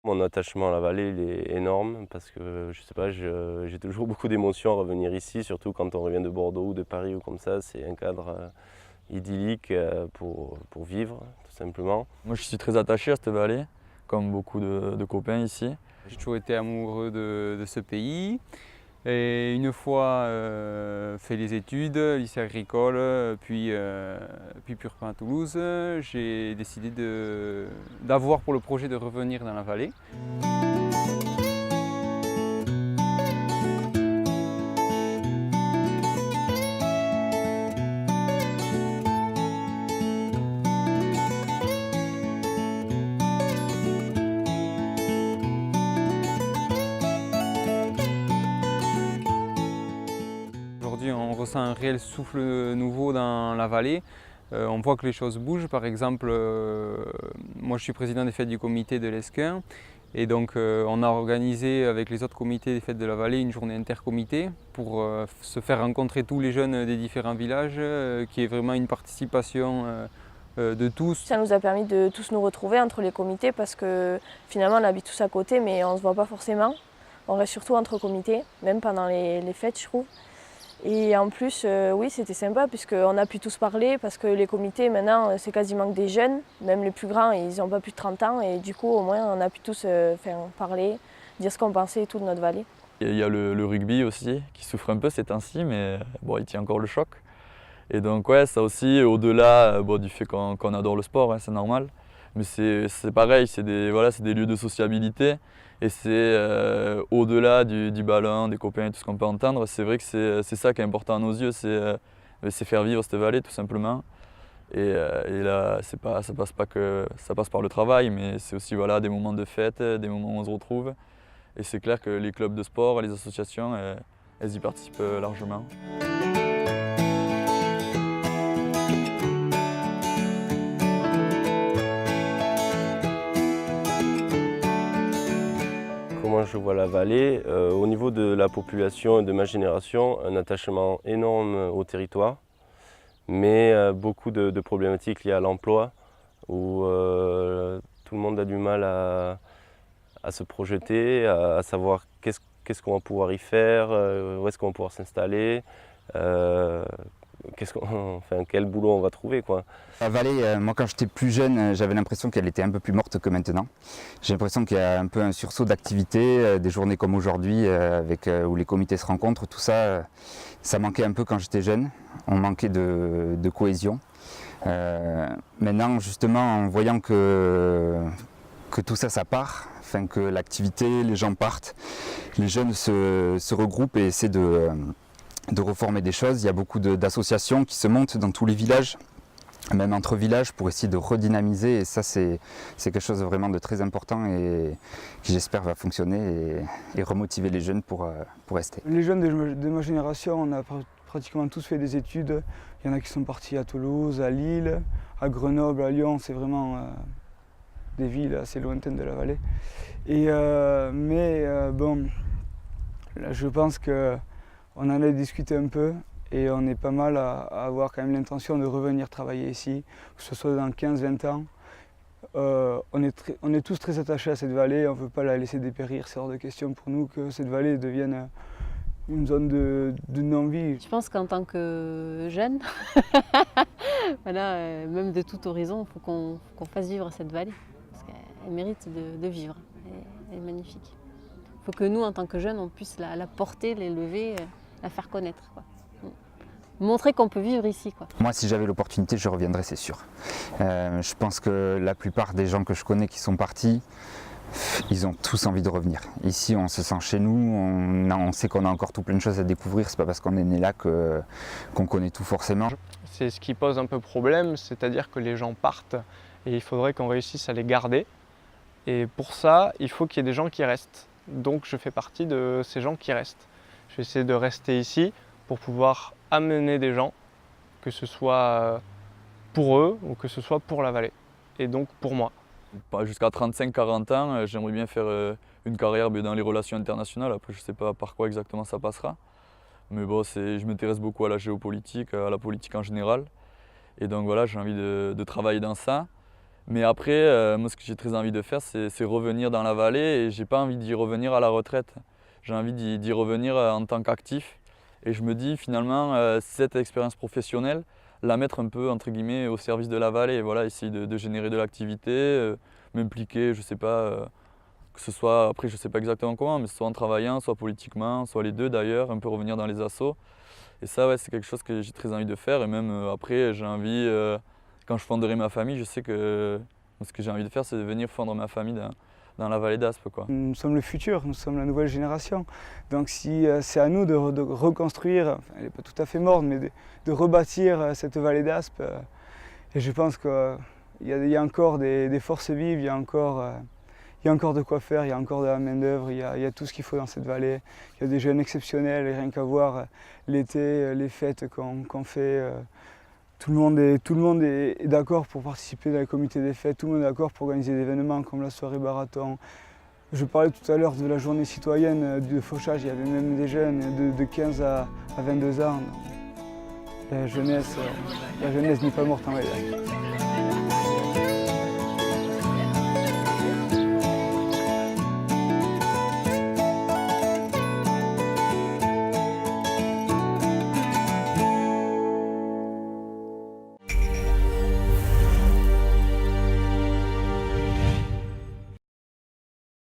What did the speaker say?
Mon attachement à la vallée, il est énorme parce que, je sais pas, j'ai toujours beaucoup d'émotions à revenir ici, surtout quand on revient de Bordeaux ou de Paris ou comme ça. C'est un cadre idyllique pour vivre, tout simplement. Moi, je suis très attaché à cette vallée, comme beaucoup de copains ici. J'ai toujours été amoureux de ce pays. Et une fois fait les études, lycée agricole, puis Purpan à Toulouse, j'ai décidé d'avoir pour le projet de revenir dans la vallée. Aujourd'hui, on ressent un réel souffle nouveau dans la vallée. On voit que les choses bougent. Par exemple, moi je suis président des fêtes du comité de l'Esquin. Et donc on a organisé avec les autres comités des fêtes de la vallée une journée intercomité pour se faire rencontrer tous les jeunes des différents villages, qui est vraiment une participation de tous. Ça nous a permis de tous nous retrouver entre les comités parce que finalement on habite tous à côté mais on ne se voit pas forcément. On reste surtout entre comités, même pendant les fêtes je trouve. Et en plus, oui, c'était sympa puisqu'on a pu tous parler parce que les comités maintenant c'est quasiment que des jeunes, même les plus grands ils n'ont pas plus de 30 ans et du coup au moins on a pu tous parler, dire ce qu'on pensait et tout de notre vallée. Il y a le rugby aussi qui souffre un peu ces temps-ci, mais bon, il tient encore le choc. Et donc ouais, ça aussi, au-delà du fait qu'on adore le sport, hein, c'est normal. Mais c'est pareil, voilà, c'est des lieux de sociabilité. Et c'est au-delà du ballon, des copains et tout ce qu'on peut entendre, c'est vrai que c'est ça qui est important à nos yeux, c'est faire vivre cette vallée tout simplement. Et là, ça passe par le travail, mais c'est aussi voilà, des moments de fête, des moments où on se retrouve. Et c'est clair que les clubs de sport, les associations, elles y participent largement. Comment je vois la vallée? Au niveau de la population et de ma génération, un attachement énorme au territoire, mais beaucoup de problématiques liées à l'emploi, où tout le monde a du mal à se projeter, à savoir qu'est-ce qu'on va pouvoir y faire, où est-ce qu'on va pouvoir s'installer, enfin, quel boulot on va trouver, quoi. La vallée, moi quand j'étais plus jeune, j'avais l'impression qu'elle était un peu plus morte que maintenant. J'ai l'impression qu'il y a un peu un sursaut d'activité, des journées comme aujourd'hui, où les comités se rencontrent, tout ça, ça manquait un peu quand j'étais jeune. On manquait de cohésion. Maintenant, justement, en voyant que tout ça, ça part, enfin, que l'activité, les gens partent, les jeunes se regroupent et essaient de reformer des choses. Il y a beaucoup d'associations qui se montent dans tous les villages, même entre villages, pour essayer de redynamiser. Et ça, c'est quelque chose vraiment de très important et qui, j'espère, va fonctionner et remotiver les jeunes pour rester. Les jeunes de ma génération, on a pratiquement tous fait des études. Il y en a qui sont partis à Toulouse, à Lille, à Grenoble, à Lyon. C'est vraiment des villes assez lointaines de la vallée. Bon, là, je pense qu'on en a discuté un peu et on est pas mal à avoir quand même l'intention de revenir travailler ici, que ce soit dans 15-20 ans. On est tous très attachés à cette vallée, on ne veut pas la laisser dépérir, c'est hors de question pour nous que cette vallée devienne une zone de non-vie. Je pense qu'en tant que jeune, voilà, même de tout horizon, il faut qu'on fasse vivre cette vallée, parce qu'elle mérite de vivre, elle est magnifique. Il faut que nous, en tant que jeunes, on puisse la porter, l'élever, la faire connaître, quoi. Montrer qu'on peut vivre ici, quoi. Moi, si j'avais l'opportunité, je reviendrais, c'est sûr. Je pense que la plupart des gens que je connais qui sont partis, ils ont tous envie de revenir. Ici, on se sent chez nous, on sait qu'on a encore tout plein de choses à découvrir. C'est pas parce qu'on est né là qu'on connaît tout forcément. C'est ce qui pose un peu problème, c'est-à-dire que les gens partent et il faudrait qu'on réussisse à les garder. Et pour ça, il faut qu'il y ait des gens qui restent. Donc je fais partie de ces gens qui restent. Je vais essayer de rester ici pour pouvoir amener des gens, que ce soit pour eux ou que ce soit pour la vallée. Et donc pour moi. Jusqu'à 35-40 ans, j'aimerais bien faire une carrière dans les relations internationales. Après, je ne sais pas par quoi exactement ça passera. Mais bon, je m'intéresse beaucoup à la géopolitique, à la politique en général. Et donc voilà, j'ai envie de travailler dans ça. Mais après, moi ce que j'ai très envie de faire, c'est revenir dans la vallée et j'ai pas envie d'y revenir à la retraite. J'ai envie d'y revenir en tant qu'actif. Et je me dis finalement, cette expérience professionnelle, la mettre un peu entre guillemets au service de la vallée. Voilà, essayer de générer de l'activité, m'impliquer, je sais pas, que ce soit, après je sais pas exactement comment, mais soit en travaillant, soit politiquement, soit les deux d'ailleurs, un peu revenir dans les assos. Et ça, ouais, c'est quelque chose que j'ai très envie de faire. Et même après, j'ai envie, quand je fonderai ma famille, je sais que ce que j'ai envie de faire, c'est de venir fondre ma famille dans la vallée d'Aspe, quoi. Nous sommes le futur, nous sommes la nouvelle génération. Donc si c'est à nous de reconstruire, enfin, elle n'est pas tout à fait morte, mais de rebâtir cette vallée d'Aspe. Et je pense qu'il y a encore des forces vives, il y a encore de quoi faire, il y a encore de la main-d'œuvre, il y a tout ce qu'il faut dans cette vallée. Il y a des jeunes exceptionnels, et rien qu'à voir l'été, les fêtes qu'on fait. Tout le monde est d'accord pour participer dans les comités des fêtes, tout le monde est d'accord pour organiser des événements comme la soirée Barathon. Je parlais tout à l'heure de la journée citoyenne de Fauchage, il y avait même des jeunes de 15 à 22 ans. La jeunesse n'est pas morte en réalité.